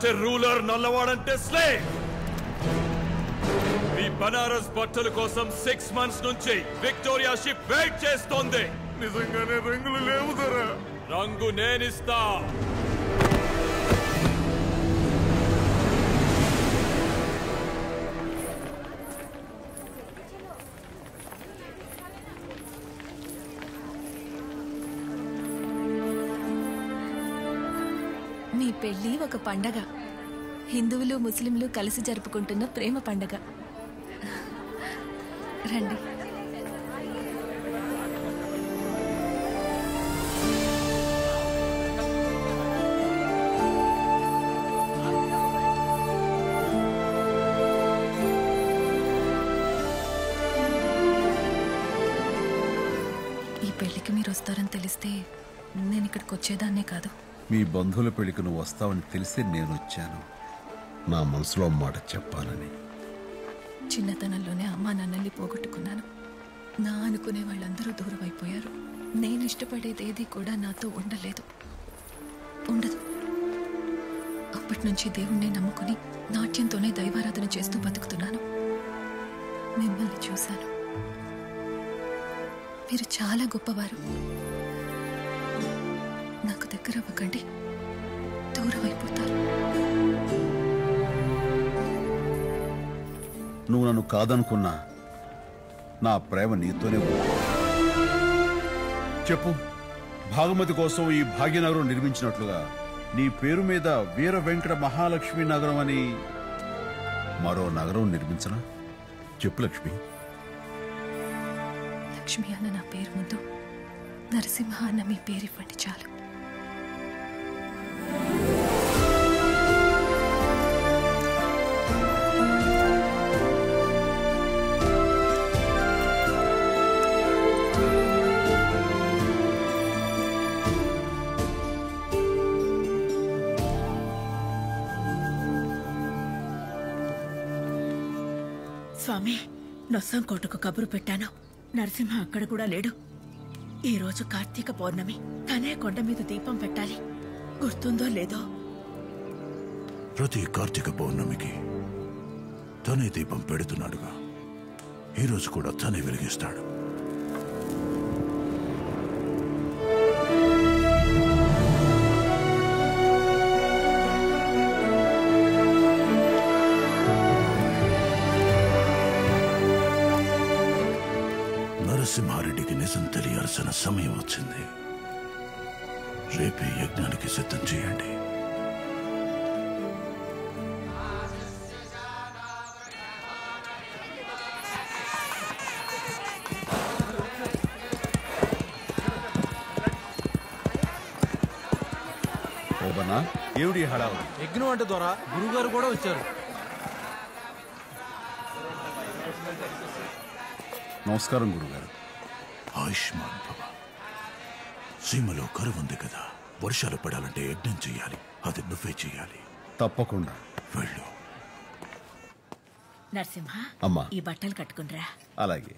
తెల్లవాడంటే ruler, నల్లవాడంటే slave. మీ బనారస్ బట్టల కోసం 6 months నుంచి విక్టోరియా షిప్ వెయిట్ చేస్తోంది. నిజంగానే రంగులు లేవు ధర. రంగు నేనిస్తా. మీ పెళ్లి ఒక పండగ. హిందువులు ముస్లింలు కలిసి జరుపుకుంటున్న ప్రేమ పండగ. రండి. ఈ పెళ్లికి మీరు వస్తారని తెలిస్తే నేను ఇక్కడికి వచ్చేదాన్నే కాదు. మీ బంధువుల పెళ్లికి నువ్వు వస్తావని తెలిసి నేను వచ్చాను. నా మనసులో మాట చెప్పాలని. చిన్నతనంలోనే అమ్మా నాన్నల్ని పోగొట్టుకున్నాను. నా అనుకునే వాళ్ళందరూ దూరం అయిపోయారు. నేను ఇష్టపడేదేది కూడా నాతో ఉండలేదు, ఉండదు. అప్పటి నుంచి దేవుణ్ణి నమ్ముకుని నాట్యంతోనే దైవారాధన చేస్తూ బతుకుతున్నాను. మిమ్మల్ని చూశాను. మీరు చాలా గొప్పవారు. నాకు దగ్గర అవ్వకండి, దూరం అయిపోతారు. నువ్వు నన్ను కాదనుకున్నా నా ప్రేమ నీతోనే ఉంది. చెప్పు, భాగమతి కోసం ఈ భాగ్యనగరం నిర్మించినట్లుగా నీ పేరు మీద వీర వెంకట మహాలక్ష్మి నగరం అని మరో నగరం నిర్మించనా? చెప్పు లక్ష్మి. లక్ష్మి అన్న నా పేరు ముందు నరసింహ అన్న మీ పేరు ఇవ్వండి చాలు. స్వామి, నొస్సం కోటకు కబురు పెట్టాను. నరసింహ అక్కడ కూడా లేడు. ఈ రోజు కార్తీక పౌర్ణమి. తనే కొండ మీద దీపం పెట్టాలి. గుర్తుందో లేదో? ప్రతి కార్తీక పౌర్ణమికి తనే దీపం పెడుతున్నాడుగా. ఈరోజు కూడా తనే వెలిగిస్తాడు. నరసింహారెడ్డికి నిజం తెలియాల్సిన సమయం వచ్చింది. రేపే యజ్ఞానికి సిద్ధం చేయండి. ఏమిటి హడావుడి? యజ్ఞం అంటే ద్వారా గురువుగారు కూడా వచ్చారు. నమస్కారం గురుగారు. ఆయుష్మాన్ భవ. సీమలో కరువు ఉంది కదా, వర్షాలు పడాలంటే యజ్ఞం చెయ్యాలి. అది నువ్వే చెయ్యాలి. తప్పకుండా. వెళ్ళు. నరసింహ, అమ్మా, ఈ బట్టలు కట్టుకునిరా. అలాగే.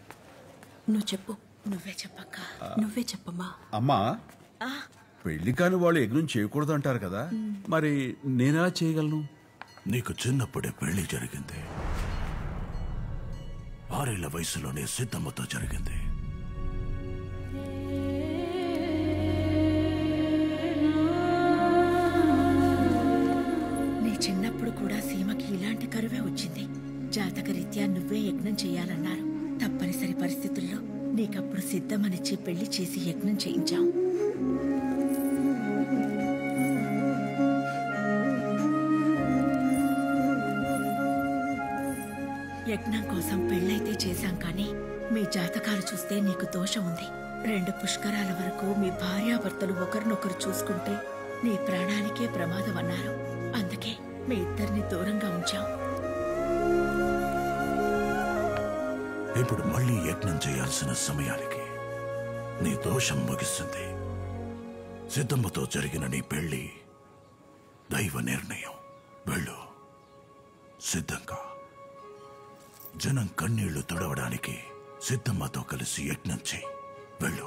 నువ్వు చెప్పు. నువ్వే చెప్పక్క. నువ్వే చెప్పమ్మా. అమ్మా, పెళ్లి కాని వాళ్ళు యజ్ఞం చేయకూడదు అంటారు కదా, మరి నేనెలా చేయగలను? నీకు చిన్నప్పుడే పెళ్లి జరిగింది. 6 ఏళ్ల వయసులోనే సిద్ధమ్మతో జరిగింది. నీ చిన్నప్పుడు కూడా సీమకి ఇలాంటి కరువే వచ్చింది. జాతకరీత్యా నువ్వే యజ్ఞం చేయాలన్నారు. తప్పనిసరి పరిస్థితుల్లో నీకప్పుడు సిద్ధమనిచ్చి పెళ్లి చేసి యజ్ఞం చేయించాం. యజ్ఞం కోసం పెళ్ళైతే చేశాం, కానీ మీ జాతకాలు చూస్తే నీకు దోషం ఉంది. 2 పుష్కరాల వరకు మీ భార్యాభర్తలు ఒకరినొకరు చూసుకుంటే నీ ప్రాణానికే ప్రమాదం అన్నారు. అందుకే మీ ఇద్దరిని దూరంగా ఉంచాం. ఇప్పుడు మళ్ళీ యజ్ఞం చేయాల్సిన సమయానికి నీ దోషం ముగిస్తుంది. సిద్ధమ్మతో జరిగిన నీ పెళ్లి దైవ నిర్ణయం. వెళ్ళు. సిద్ధంగా జనం కన్నీళ్లు తుడవడానికి సిద్ధమ్మతో కలిసి యజ్ఞం చేయి. వెళ్ళు.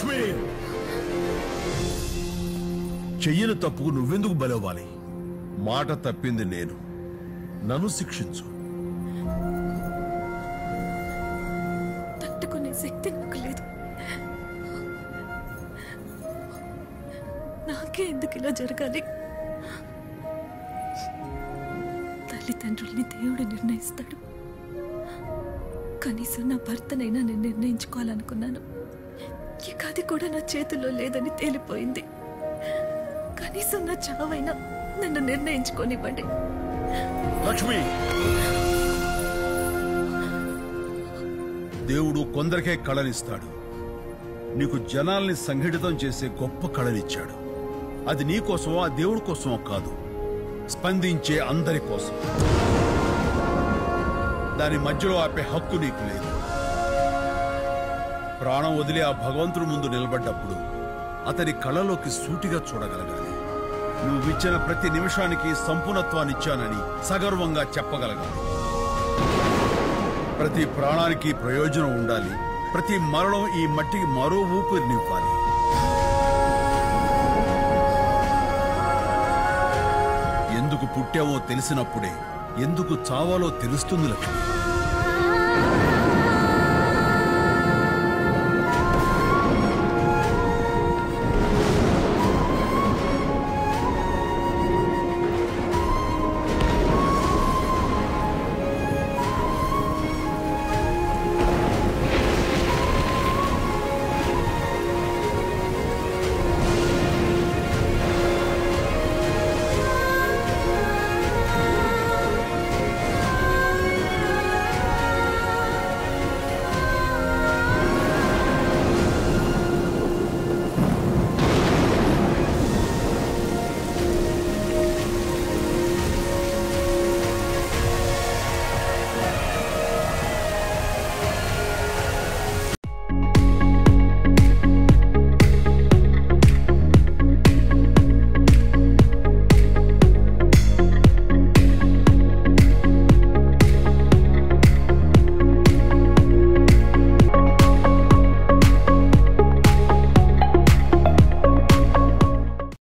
లక్ష్మి, చెయ్యని తప్పుకు నువ్వెందుకు బలవ్వాలి? మాట తప్పింది నేను, నన్ను శిక్షించు. తట్టుకునే శక్తి నాకు లేదు. నాకే ఎందుకు ఇలా జరగాలి? తల్లిదండ్రుల్ని దేవుడు నిర్ణయిస్తాడు. కనీసం నా భర్తనైనా నేను నిర్ణయించుకోవాలనుకున్నాను. ఇక అది కూడా నా చేతుల్లో లేదని తేలిపోయింది. కనీసం నా చావైనా నన్ను నిర్ణయించుకోనివ్వండి. లక్ష్మి, దేవుడు కొందరికే కళనిస్తాడు. నీకు జనాల్ని సంఘటితం చేసే గొప్ప కళనిచ్చాడు. అది నీ కోసమో ఆ దేవుడి కోసమో కాదు, స్పందించే అందరి కోసం. దాని మధ్యలో ఆపే హక్కు నీకు లేదు. ప్రాణం వదిలి ఆ భగవంతుడి ముందు నిలబడ్డప్పుడు అతని కళలోకి సూటిగా చూడగలగాలి. నువ్విచ్చిన ప్రతి నిమిషానికి సంపూర్ణత్వాన్నిచ్చానని సగర్వంగా చెప్పగలగాలి. ప్రతి ప్రాణానికి ప్రయోజనం ఉండాలి. ప్రతి మరణం ఈ మట్టికి మరో ఊపిరినివ్వాలి. ఎందుకు పుట్టావో తెలిసినప్పుడే ఎందుకు చావాలో తెలుస్తుంది లక్ష్మి.